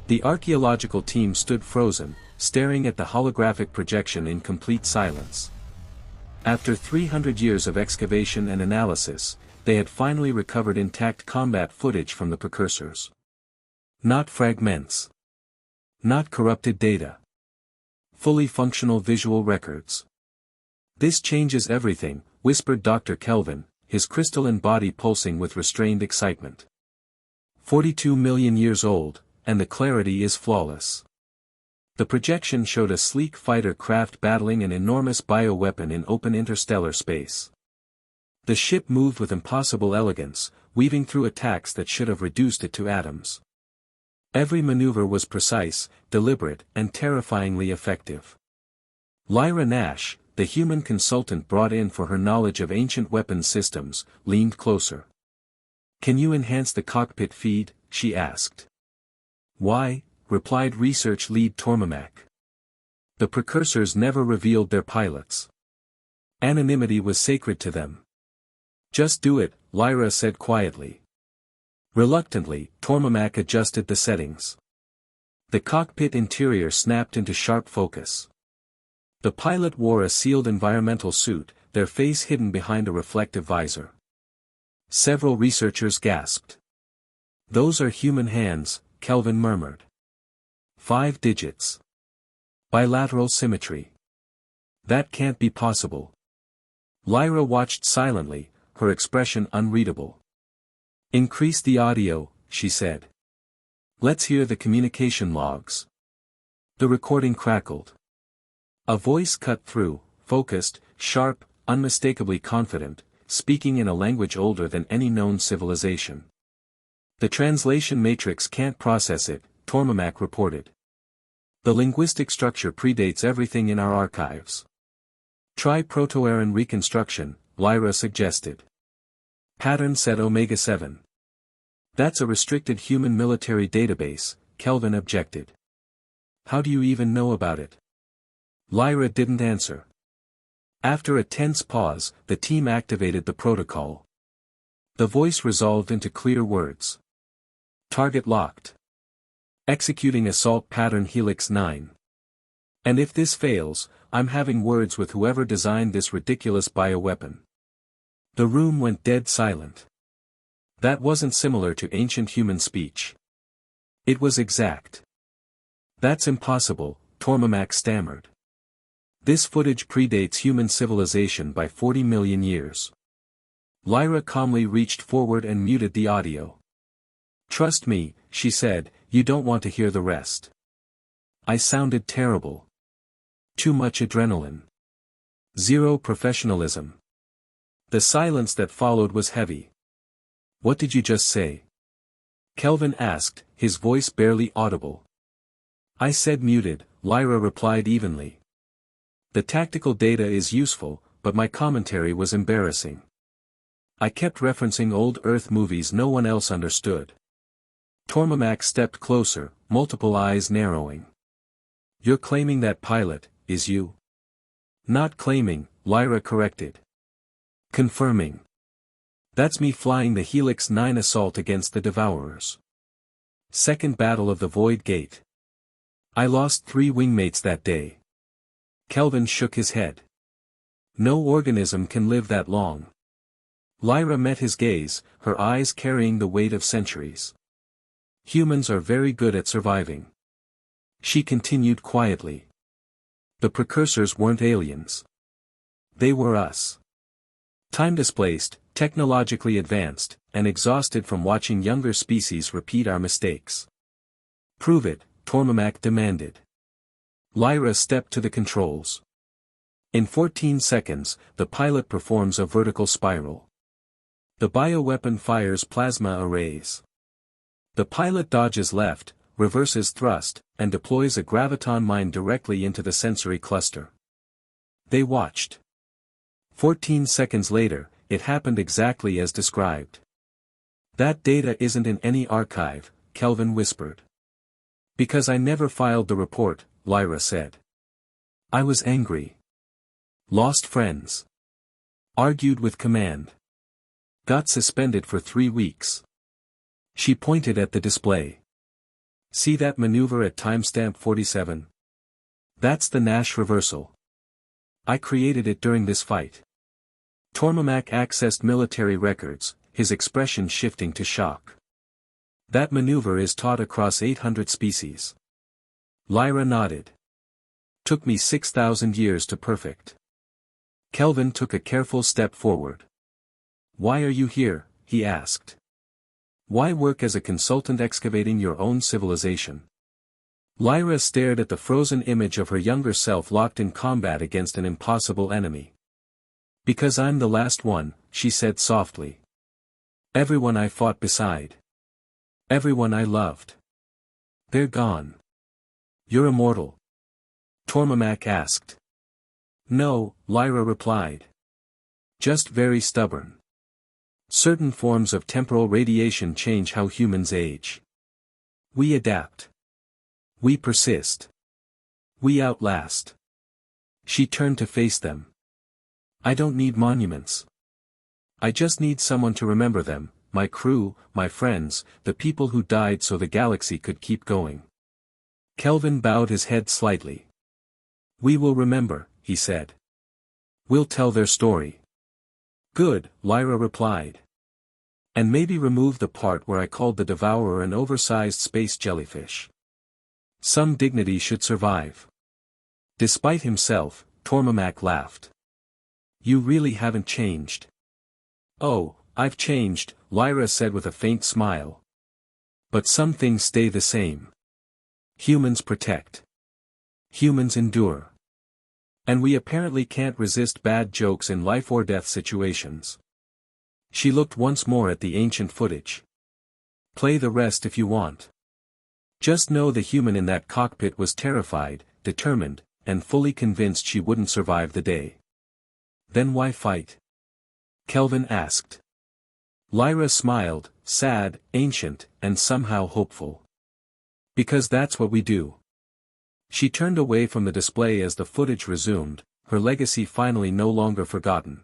The archaeological team stood frozen, staring at the holographic projection in complete silence. After 300 years of excavation and analysis, they had finally recovered intact combat footage from the precursors. Not fragments. Not corrupted data. Fully functional visual records. "This changes everything," whispered Dr. Kelvin, his crystalline body pulsing with restrained excitement. 42 million years old, and the clarity is flawless. The projection showed a sleek fighter craft battling an enormous bioweapon in open interstellar space. The ship moved with impossible elegance, weaving through attacks that should have reduced it to atoms. Every maneuver was precise, deliberate, and terrifyingly effective. Lyra Nash, the human consultant brought in for her knowledge of ancient weapons systems, leaned closer. "Can you enhance the cockpit feed?" she asked. "Why?" replied research lead Tormamak. "The precursors never revealed their pilots. Anonymity was sacred to them." "Just do it," Lyra said quietly. Reluctantly, Tormamak adjusted the settings. The cockpit interior snapped into sharp focus. The pilot wore a sealed environmental suit, their face hidden behind a reflective visor. Several researchers gasped. "Those are human hands," Kelvin murmured. 5 digits. Bilateral symmetry. That can't be possible. Lyra watched silently, her expression unreadable. "Increase the audio," she said. "Let's hear the communication logs." The recording crackled. A voice cut through, focused, sharp, unmistakably confident, speaking in a language older than any known civilization. "The translation matrix can't process it," Tormamak reported. "The linguistic structure predates everything in our archives." "Try Proto-Aryan reconstruction," Lyra suggested. "Pattern set Omega-7. "That's a restricted human military database," Kelvin objected. "How do you even know about it?" Lyra didn't answer. After a tense pause, the team activated the protocol. The voice resolved into clear words. "Target locked. Executing assault pattern Helix 9. And if this fails, I'm having words with whoever designed this ridiculous bioweapon." The room went dead silent. That wasn't similar to ancient human speech. It was exact. "That's impossible," Tormamak stammered. "This footage predates human civilization by 40 million years." Lyra calmly reached forward and muted the audio. "Trust me," she said, "you don't want to hear the rest." I sounded terrible. Too much adrenaline. Zero professionalism. The silence that followed was heavy. "What did you just say?" Kelvin asked, his voice barely audible. "I said muted," Lyra replied evenly. "The tactical data is useful, but my commentary was embarrassing. I kept referencing old Earth movies no one else understood." Tormamak stepped closer, multiple eyes narrowing. "You're claiming that pilot, is you?" "Not claiming," Lyra corrected. "Confirming. That's me flying the Helix 9 assault against the Devourers. Second Battle of the Void Gate. I lost 3 wingmates that day." Kelvin shook his head. "No organism can live that long." Lyra met his gaze, her eyes carrying the weight of centuries. "Humans are very good at surviving." She continued quietly. "The precursors weren't aliens. They were us. Time-displaced, technologically advanced, and exhausted from watching younger species repeat our mistakes." "Prove it," Tormamak demanded. Lyra stepped to the controls. In 14 seconds, the pilot performs a vertical spiral. The bioweapon fires plasma arrays. The pilot dodges left, reverses thrust, and deploys a graviton mine directly into the sensory cluster. They watched. 14 seconds later, it happened exactly as described. "That data isn't in any archive," Kelvin whispered. "Because I never filed the report," Lyra said. "I was angry. Lost friends. Argued with command. Got suspended for 3 weeks." She pointed at the display. See that maneuver at timestamp 47? That's the Nash reversal. I created it during this fight. Tormamak accessed military records, his expression shifting to shock. That maneuver is taught across 800 species. Lyra nodded. Took me 6,000 years to perfect. Kelvin took a careful step forward. Why are you here? He asked. Why work as a consultant excavating your own civilization? Lyra stared at the frozen image of her younger self locked in combat against an impossible enemy. Because I'm the last one, she said softly. Everyone I fought beside. Everyone I loved. They're gone. You're immortal? Tormamak asked. No, Lyra replied. Just very stubborn. Certain forms of temporal radiation change how humans age. We adapt. We persist. We outlast. She turned to face them. I don't need monuments. I just need someone to remember them, my crew, my friends, the people who died so the galaxy could keep going. Kelvin bowed his head slightly. We will remember, he said. We'll tell their story. Good, Lyra replied. And maybe remove the part where I called the Devourer an oversized space jellyfish. Some dignity should survive. Despite himself, Tormamak laughed. You really haven't changed. Oh, I've changed, Lyra said with a faint smile. But some things stay the same. Humans protect. Humans endure. And we apparently can't resist bad jokes in life-or-death situations. She looked once more at the ancient footage. Play the rest if you want. Just know the human in that cockpit was terrified, determined, and fully convinced she wouldn't survive the day. Then why fight? Kelvin asked. Lyra smiled, sad, ancient, and somehow hopeful. Because that's what we do. She turned away from the display as the footage resumed, her legacy finally no longer forgotten.